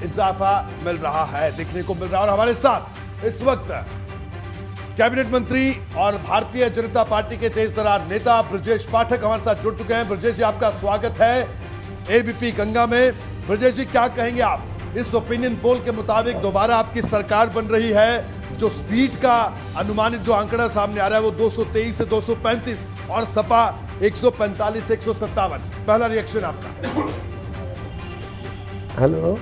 इजाफा मिल रहा है, देखने को मिल रहा है। और हमारे साथ इस वक्त कैबिनेट मंत्री और भारतीय जनता पार्टी के तेज तर्रार नेता ब्रजेश पाठक हमारे साथ जुड़ चुके हैं। ब्रजेश जी, आपका स्वागत है एबीपी गंगा में। ब्रजेश जी, क्या कहेंगे आप? इस ओपिनियन पोल के मुताबिक दोबारा आपकी सरकार बन रही है। जो सीट का अनुमानित जो आंकड़ा सामने आ रहा है वो 223 से 235 और सपा 145 से 157। पहला रिएक्शन आपका। हेलो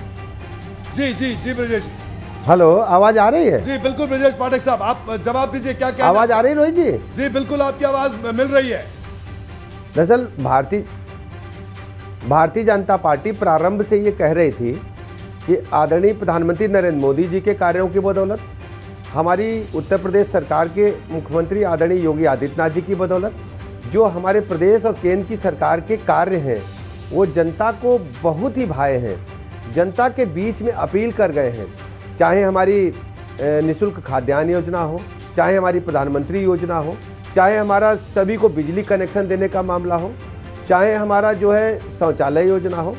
जी जी जी ब्रजेश जी। हेलो, आवाज आ रही है? जी बिल्कुल ब्रजेश पाठक साहब, आप जवाब दीजिए, क्या क्या आवाज आ रही है रोहित जी? जी बिल्कुल, आपकी आवाज मिल रही है। दरअसल भारतीय जनता पार्टी प्रारंभ से ये कह रही थी कि आदरणीय प्रधानमंत्री नरेंद्र मोदी जी के कार्यों की बदौलत, हमारी उत्तर प्रदेश सरकार के मुख्यमंत्री आदरणीय योगी आदित्यनाथ जी की बदौलत, जो हमारे प्रदेश और केंद्र की सरकार के कार्य हैं वो जनता को बहुत ही भाए हैं, जनता के बीच में अपील कर गए हैं। चाहे हमारी निःशुल्क खाद्यान्न योजना हो, चाहे हमारी प्रधानमंत्री योजना हो, चाहे हमारा सभी को बिजली कनेक्शन देने का मामला हो, चाहे हमारा जो है शौचालय योजना हो,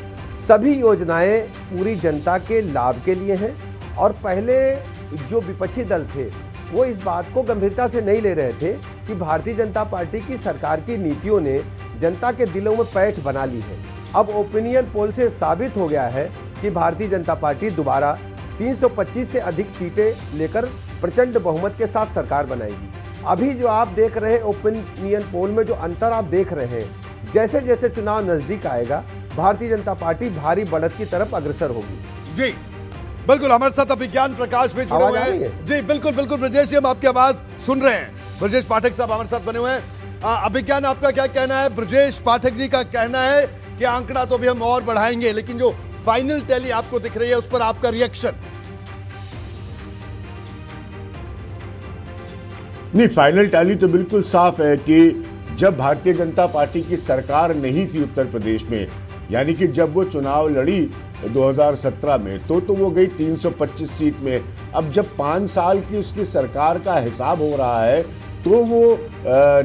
सभी योजनाएं पूरी जनता के लाभ के लिए हैं। और पहले जो विपक्षी दल थे वो इस बात को गंभीरता से नहीं ले रहे थे कि भारतीय जनता पार्टी की सरकार की नीतियों ने जनता के दिलों में पैठ बना ली है। अब ओपिनियन पोल से साबित हो गया है कि भारतीय जनता पार्टी दोबारा 325 से अधिक सीटें लेकर प्रचंड बहुमत के साथ सरकार बनाएगी। अभी जो आप देख रहे हैं ओपिनियन पोल में जो अंतर आप देख रहे हैं, जैसे जैसे चुनाव नजदीक आएगा भारतीय जनता पार्टी भारी बढ़त की तरफ अग्रसर होगी। जी बिल्कुल, हमारे साथ अभिज्ञान प्रकाश भी जुड़े हुए हैं। जी बिल्कुल बिल्कुल ब्रजेश जी, हम आपकी आवाज सुन रहे हैं। ब्रजेश पाठक साहब हमारे साथ बने हुए हैं। अभिज्ञान, आपका क्या कहना है? ब्रजेश पाठक जी का कहना है कि आंकड़ा तो भी हम और बढ़ाएंगे, लेकिन जो फाइनल टैली आपको दिख रही है उस पर आपका रिएक्शन? नहीं, फाइनल टैली तो बिल्कुल साफ है कि जब भारतीय जनता पार्टी की सरकार नहीं थी उत्तर प्रदेश में, यानी कि जब वो चुनाव लड़ी 2017 में, तो वो गई 325 सीट में। अब जब 5 साल की उसकी सरकार का हिसाब हो रहा है तो वो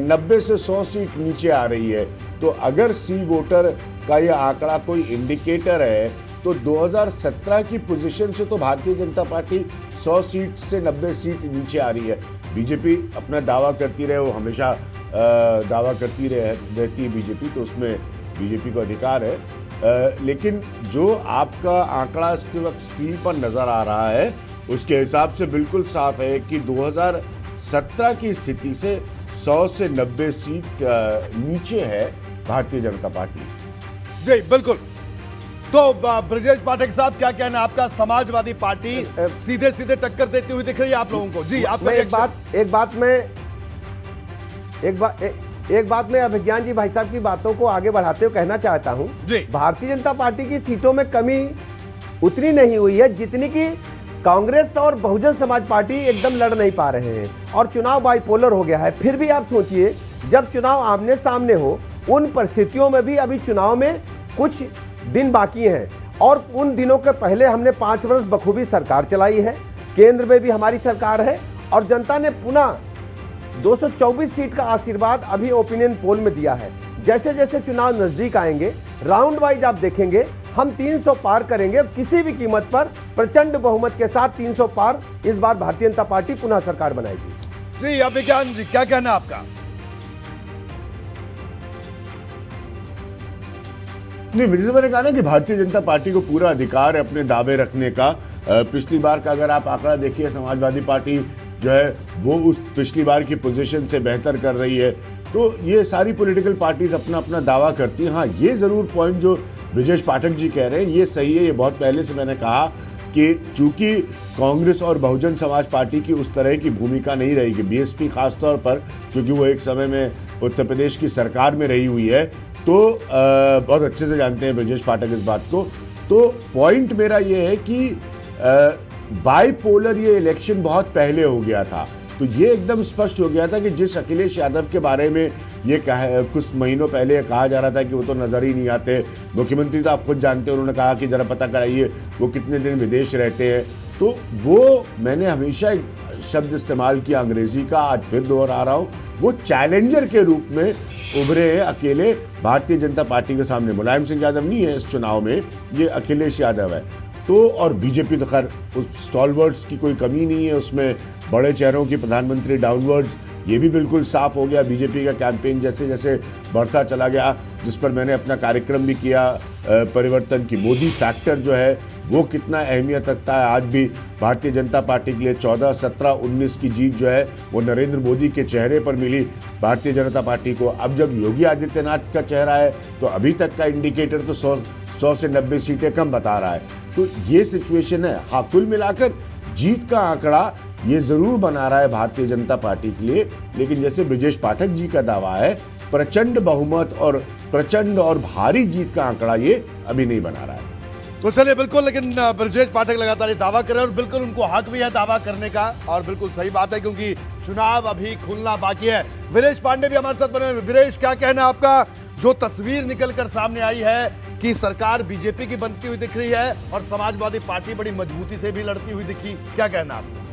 90 से 100 सीट नीचे आ रही है। तो अगर सी वोटर का ये आंकड़ा कोई इंडिकेटर है तो 2017 की पोजीशन से तो भारतीय जनता पार्टी 100 सीट से 90 सीट नीचे आ रही है। बीजेपी अपना दावा करती रहे, वो हमेशा दावा करती रहती है बीजेपी, तो उसमें बीजेपी को अधिकार है। लेकिन जो आपका आंकड़ा इसके वक्त स्क्रीन पर नजर आ रहा है उसके हिसाब से बिल्कुल साफ है कि 2017 की स्थिति से 100 से 90 सीट नीचे है भारतीय जनता पार्टी। जी बिल्कुल। तो ब्रजेश पाठक साहब, क्या कहना आपका? समाजवादी पार्टी सीधे सीधे टक्कर देती हुई दिख रही है आप लोगों को। जी आपका एक बात मैं अभिज्ञान जी भाई साहब की बातों को आगे बढ़ाते हुए कहना चाहता हूं। भारतीय जनता पार्टी की सीटों में कमी उतनी नहीं हुई है जितनी कि कांग्रेस और बहुजन समाज पार्टी एकदम लड़ नहीं पा रहे हैं और चुनाव बाइपोलर हो गया है। फिर भी आप सोचिए, जब चुनाव आमने सामने हो, उन परिस्थितियों में भी अभी चुनाव में कुछ दिन बाकी हैं और उन दिनों के पहले हमने 5 वर्ष बखूबी सरकार चलाई है, केंद्र में भी हमारी सरकार है और जनता ने पुनः 224 सीट का आशीर्वाद अभी ओपिनियन पोल में दिया है। जैसे जैसे चुनाव नजदीक आएंगे, राउंड वाइज आप देखेंगे, हम 300 पार करेंगे किसी भी कीमत पर। प्रचंड बहुमत के साथ 300 पार इस बार भारतीय जनता पार्टी पुनः सरकार बनाएगी। जी अभिज्ञान जी, क्या कहना आपका? नहीं, जैसे मैंने कहा ना कि भारतीय जनता पार्टी को पूरा अधिकार है अपने दावे रखने का। पिछली बार का अगर आप आंकड़ा देखिए, समाजवादी पार्टी जो है वो उस पिछली बार की पोजीशन से बेहतर कर रही है। तो ये सारी पॉलिटिकल पार्टीज अपना अपना दावा करती हैं। हाँ, ये ज़रूर पॉइंट जो ब्रजेश पाठक जी कह रहे हैं ये सही है। ये बहुत पहले से मैंने कहा कि चूंकि कांग्रेस और बहुजन समाज पार्टी की उस तरह की भूमिका नहीं रहेगी, बीएसपी खासतौर पर, क्योंकि वो एक समय में उत्तर प्रदेश की सरकार में रही हुई है, तो बहुत अच्छे से जानते हैं ब्रजेश पाठक इस बात को। तो पॉइंट मेरा ये है कि बाइपोलर ये इलेक्शन बहुत पहले हो गया था, तो ये एकदम स्पष्ट हो गया था कि जिस अखिलेश यादव के बारे में ये कुछ महीनों पहले कहा जा रहा था कि वो तो नज़र ही नहीं आते, मुख्यमंत्री तो आप खुद जानते हैं, उन्होंने कहा कि ज़रा पता कराइए वो कितने दिन विदेश रहते हैं। तो वो मैंने हमेशा एक शब्द इस्तेमाल किया अंग्रेजी का, आज फिर दोहरा रहा हूँ, वो चैलेंजर के रूप में उभरे हैं अकेले भारतीय जनता पार्टी के सामने। मुलायम सिंह यादव नहीं है इस चुनाव में, ये अखिलेश यादव है। तो और बीजेपी तो खैर उस स्टॉलवर्ड्स की कोई कमी नहीं है, उसमें बड़े चेहरों की प्रधानमंत्री डाउनवर्ड्स, ये भी बिल्कुल साफ हो गया। बीजेपी का कैंपेन जैसे जैसे बढ़ता चला गया, जिस पर मैंने अपना कार्यक्रम भी किया, परिवर्तन की मोदी फैक्टर जो है वो कितना अहमियत रखता है। आज भी भारतीय जनता पार्टी के लिए 14, 17, 19 की जीत जो है वो नरेंद्र मोदी के चेहरे पर मिली भारतीय जनता पार्टी को। अब जब योगी आदित्यनाथ का चेहरा है तो अभी तक का इंडिकेटर तो 100 से 90 सीटें कम बता रहा है। तो ये सिचुएशन है। हाँ, कुल मिलाकर जीत का आंकड़ा ये जरूर बना रहा है भारतीय जनता पार्टी के लिए, लेकिन जैसे ब्रजेश पाठक जी का दावा है, प्रचंड बहुमत और प्रचंड और भारी जीत का आंकड़ा ये अभी नहीं बना रहा है। तो चलिए बिल्कुल, लेकिन ब्रजेश पाठक लगातार ये दावा कर रहे हैं और बिल्कुल उनको हक भी है दावा करने का, और बिल्कुल सही बात है क्योंकि चुनाव अभी खुलना बाकी है। वीरेश पांडे भी हमारे साथ बने हुए। वीरेश, क्या कहना है आपका? जो तस्वीर निकलकर सामने आई है कि सरकार बीजेपी की बनती हुई दिख रही है और समाजवादी पार्टी बड़ी मजबूती से भी लड़ती हुई दिखी, क्या कहना आपका?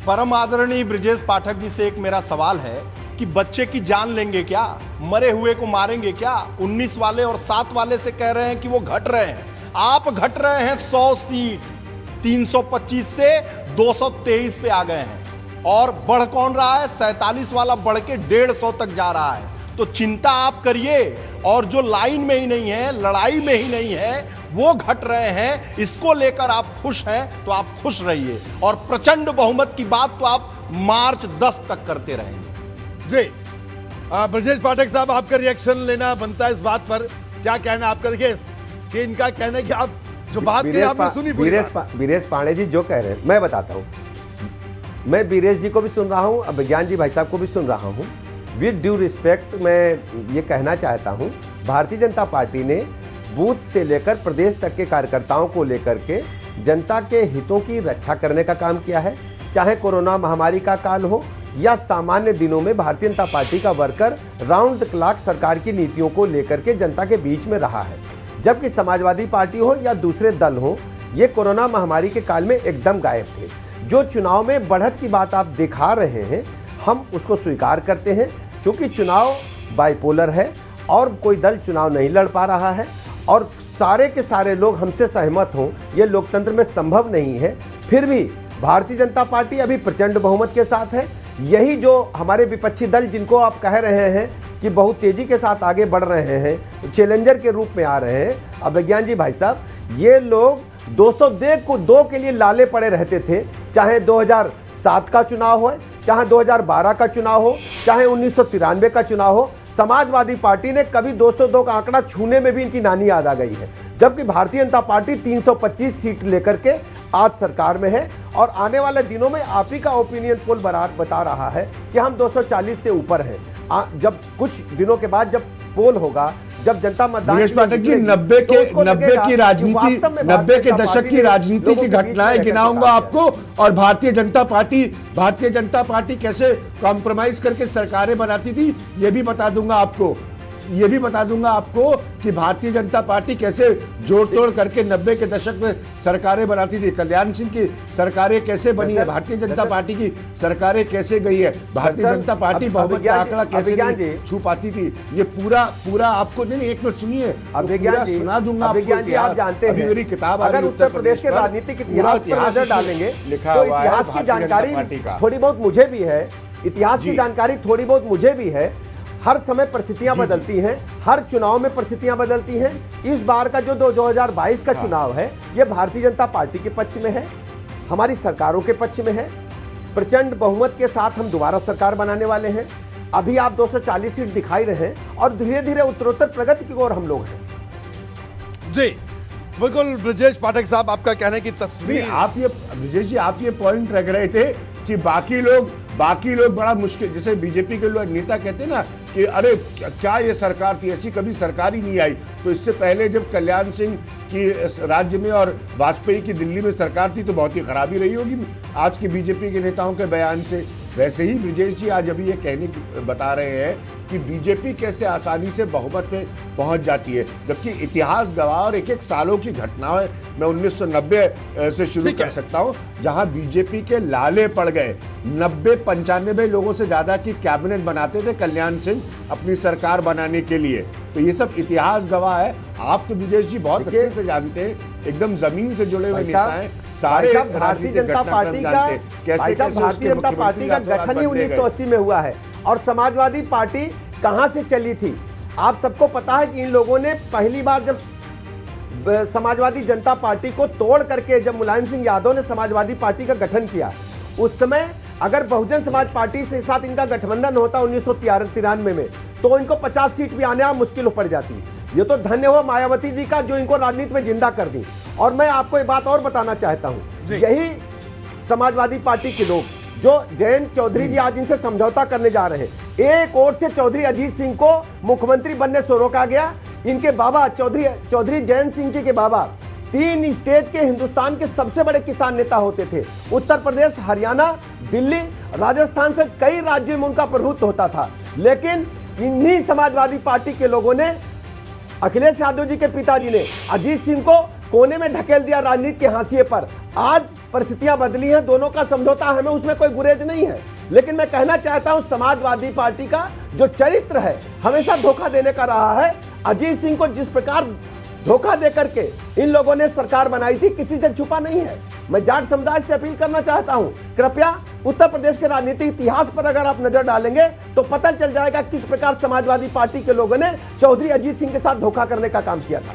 परम आदरणीय ब्रजेश पाठक जी से एक मेरा सवाल है कि बच्चे की जान लेंगे क्या, मरे हुए को मारेंगे क्या? 19 वाले और 7 वाले से कह रहे हैं कि वो घट रहे हैं, आप घट रहे हैं 100 सीट, 325 से 223 पे आ गए हैं। और बढ़ कौन रहा है? 47 वाला बढ़ के 150 तक जा रहा है। तो चिंता आप करिए, और जो लाइन में ही नहीं है, लड़ाई में ही नहीं है, वो घट रहे हैं। इसको लेकर आप खुश हैं तो आप खुश रहिए, और प्रचंड बहुमत की बात तो आप मार्च 10 तक करते रहेंगे। जी ब्रजेश पाठक साहब, आपका रिएक्शन लेना बनता है इस बात पर, क्या कहना आपका? देखिए कि इनका कहना है कि आप जो बात कही आपने सुनी पूरी बात। वीरेश पांडे जी जो कह रहे हैं मैं बताता हूं, मैं वीरेश जी को भी सुन रहा हूं, अभिज्ञान जी भाई साहब को भी सुन रहा हूं। विद ड्यू रिस्पेक्ट मैं ये कहना चाहता हूं, भारतीय जनता पार्टी ने बूथ से लेकर प्रदेश तक के कार्यकर्ताओं को लेकर के जनता के हितों की रक्षा करने का काम किया है। चाहे कोरोना महामारी का काल हो या सामान्य दिनों में भारतीय जनता पार्टी का वर्कर राउंड द क्लॉक सरकार की नीतियों को लेकर के जनता के बीच में रहा है। जबकि समाजवादी पार्टी हो या दूसरे दल हो, ये कोरोना महामारी के काल में एकदम गायब थे। जो चुनाव में बढ़त की बात आप दिखा रहे हैं, हम उसको स्वीकार करते हैं, क्योंकि चुनाव बाइपोलर है और कोई दल चुनाव नहीं लड़ पा रहा है और सारे के सारे लोग हमसे सहमत हों, ये लोकतंत्र में संभव नहीं है। फिर भी भारतीय जनता पार्टी अभी प्रचंड बहुमत के साथ है। यही जो हमारे विपक्षी दल जिनको आप कह रहे हैं कि बहुत तेजी के साथ आगे बढ़ रहे हैं, चैलेंजर के रूप में आ रहे हैं, अभिज्ञान जी भाई साहब, ये लोग 202 के लिए लाले पड़े रहते थे। चाहे 2007 का चुनाव हो, चाहे 2012 का चुनाव हो, चाहे 1993 का चुनाव हो, समाजवादी पार्टी ने कभी 202 का आंकड़ा छूने में भी इनकी नानी याद आ गई है। जबकि भारतीय जनता पार्टी 325 सीट लेकर के आज सरकार में है, और आने वाले दिनों में आप ही का ओपिनियन पोल बता रहा है कि हम 240 से ऊपर हैं। जब कुछ दिनों के बाद जब पोल होगा, जब जनता मतदान, ब्रजेश पाठक जी, 90 की राजनीति, 90 के दशक की राजनीति की घटनाएं गिनाऊंगा आपको, और भारतीय जनता पार्टी कैसे कॉम्प्रोमाइज करके सरकारें बनाती थी ये भी बता दूंगा आपको। ये भी बता दूंगा आपको कि भारतीय जनता पार्टी कैसे जोड़ तोड़ करके 90 के दशक में सरकारें बनाती थी। कल्याण सिंह की सरकारें कैसे बनी है, भारतीय जनता पार्टी की सरकारें कैसे गई है, भारतीय जनता पार्टी बहुमत का आंकड़ा कैसे नहीं छू पाती थी। ये पूरा आपको नहीं, एक मिनट सुनिए, पूरा सुना दूंगा आपको इतिहास। अभी मेरी किताब आ रही है उत्तर प्रदेश के राजनीतिक इतिहास पर नजर डालेंगे, लिखा तो हुआ है इतिहास की जानकारी थोड़ी बहुत मुझे भी है, इतिहास की जानकारी थोड़ी बहुत मुझे भी है। हर समय परिस्थितियां बदलती हैं, हर चुनाव में परिस्थितियां बदलती हैं। इस बार का जो 2022 का चुनाव है, ये भारतीय जनता पार्टी के पक्ष में है, हमारी सरकारों के पक्ष में है। प्रचंड बहुमत के साथ हम दोबारा सरकार बनाने वाले हैं। अभी आप 240 सीट दिखाई रहे हैं और धीरे धीरे उत्तरोत्तर प्रगति की ओर हम लोग हैं। जी बिल्कुल ब्रजेश पाठक साहब, आपका कहने की तस्वीर, आप ये ब्रजेश जी आप ये पॉइंट रख रहे थे कि बाकी लोग बड़ा मुश्किल, जैसे बीजेपी के लोग नेता कहते हैं ना कि अरे क्या ये सरकार थी, ऐसी कभी सरकार ही नहीं आई। तो इससे पहले जब कल्याण सिंह की राज्य में और वाजपेयी की दिल्ली में सरकार थी तो बहुत ही खराबी रही होगी आज की बीजेपी के नेताओं के बयान से। वैसे ही ब्रजेश जी आज अभी ये बता रहे हैं कि बीजेपी कैसे आसानी से बहुमत में पहुंच जाती है, जबकि इतिहास गवाह और एक सालों की घटनाएं मैं 1990 से शुरू कर सकता हूं, जहां बीजेपी के लाले पड़ गए। 90-95 लोगों से ज्यादा की कैबिनेट बनाते थे कल्याण सिंह अपनी सरकार बनाने के लिए। तो ये सब इतिहास गवाह है। आप तो ब्रजेश जी बहुत देखिए, अच्छे से जानते हैं, एकदम जमीन से जुड़े हुए भाई नेता साहब, हैं, सारे भाई साहब, भारतीय राजनीतिक जनता घटनाक्रम पार्टी का जानते हैं, कैसे भाई साहब, कैसे भारतीय उसके जनता पार्टी का मुख्यमंत्री गठन ही बदले गए। 1980 में हुआ है। और समाजवादी पार्टी कहां से चली थी? आप सबको पता है कि इन लोगों ने पहली बार जब समाजवादी जनता पार्टी को तोड़ करके जब मुलायम सिंह यादव ने समाजवादी पार्टी का गठन किया, उस समय अगर बहुजन समाज पार्टी से साथ इनका गठबंधन होता 1993 में, तो इनको 50 सीट भी आने मुश्किल पड़ जाती। ये तो धन्य हो मायावती जी का जो इनको राजनीति में जिंदा कर दी। और मैं आपको एक बात और बताना चाहता हूं, यही समाजवादी पार्टी के लोग जो जयंत चौधरी जी आज इनसे समझौता करने जा रहे हैं, एक ओर से चौधरी अजीत सिंह को मुख्यमंत्री बनने से रोका गया। इनके बाबा चौधरी जयंत सिंह जी के बाबा 3 स्टेट के हिंदुस्तान के सबसे बड़े किसान नेता होते थे। उत्तर प्रदेश, हरियाणा, दिल्ली, राजस्थान से कई राज्यों में उनका प्रभुत्व होता था। लेकिन इन्हीं समाजवादी पार्टी के लोगों ने, अखिलेश यादव जी के पिताजी ने अजीत सिंह को कोने में ढकेल दिया राजनीति के हाशिए पर। आज परिस्थितियां बदली हैं, दोनों का समझौता है, उसमें कोई गुरेज नहीं है। लेकिन मैं कहना चाहता हूं, समाजवादी पार्टी का जो चरित्र है हमेशा धोखा देने का रहा है। अजीत सिंह को जिस प्रकार धोखा देकर के इन लोगों ने सरकार बनाई थी, किसी से छुपा नहीं है। मैं जाट समुदाय से अपील करना चाहता हूं, कृपया उत्तर प्रदेश के राजनीतिक इतिहास पर अगर आप नजर डालेंगे तो पता चल जाएगा किस प्रकार समाजवादी पार्टी के लोगों ने चौधरी अजीत सिंह के साथ धोखा करने का काम किया था।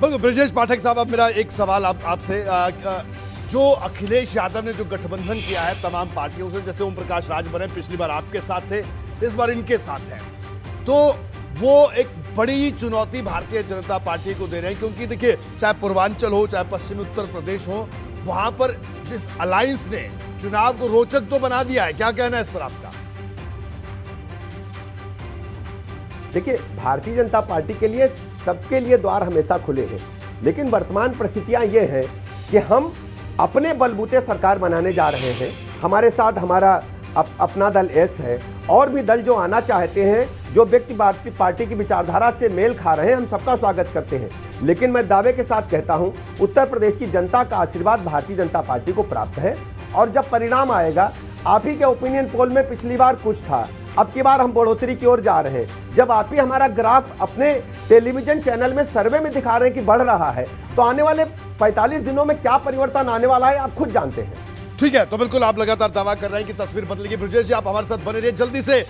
बिल्कुल ब्रजेश पाठक साहब, अब मेरा एक सवाल आपसे, जो अखिलेश यादव ने जो गठबंधन किया है तमाम पार्टियों से, जैसे ओम प्रकाश राजभर पिछली बार आपके साथ थे, इस बार इनके साथ है, तो वो एक बड़ी चुनौती भारतीय जनता पार्टी को दे रहे हैं। क्योंकि देखिए, चाहे पूर्वांचल हो, चाहे पश्चिमी उत्तर प्रदेश हो, वहां पर जिस अलायंस ने चुनाव को रोचक तो बना दिया है, क्या कहना है इस पर आपका? देखिए, भारतीय जनता पार्टी के लिए सबके लिए द्वार हमेशा खुले हैं। लेकिन वर्तमान परिस्थितियां ये हैं कि हम अपने बलबूते सरकार बनाने जा रहे हैं। हमारे साथ हमारा अपना दल एस है, और भी दल जो आना चाहते हैं, जो व्यक्ति पार्टी की विचारधारा से मेल खा रहे हैं, हम सबका स्वागत करते हैं। लेकिन मैं दावे के साथ कहता हूं, उत्तर प्रदेश की जनता का आशीर्वाद भारतीय जनता पार्टी को प्राप्त है। और जब परिणाम आएगा, आप ही के ओपिनियन पोल में पिछली बार कुछ था, अब की बार हम बढ़ोतरी की ओर जा रहे हैं। जब आप ही हमारा ग्राफ अपने टेलीविजन चैनल में सर्वे में दिखा रहे हैं कि बढ़ रहा है, तो आने वाले 45 दिनों में क्या परिवर्तन आने वाला है आप खुद जानते हैं। ठीक है, तो बिल्कुल आप लगातार दावा कर रहे हैं कि तस्वीर बदलेगी। ब्रजेश जी, आप हमारे साथ बने रहिए, जल्दी से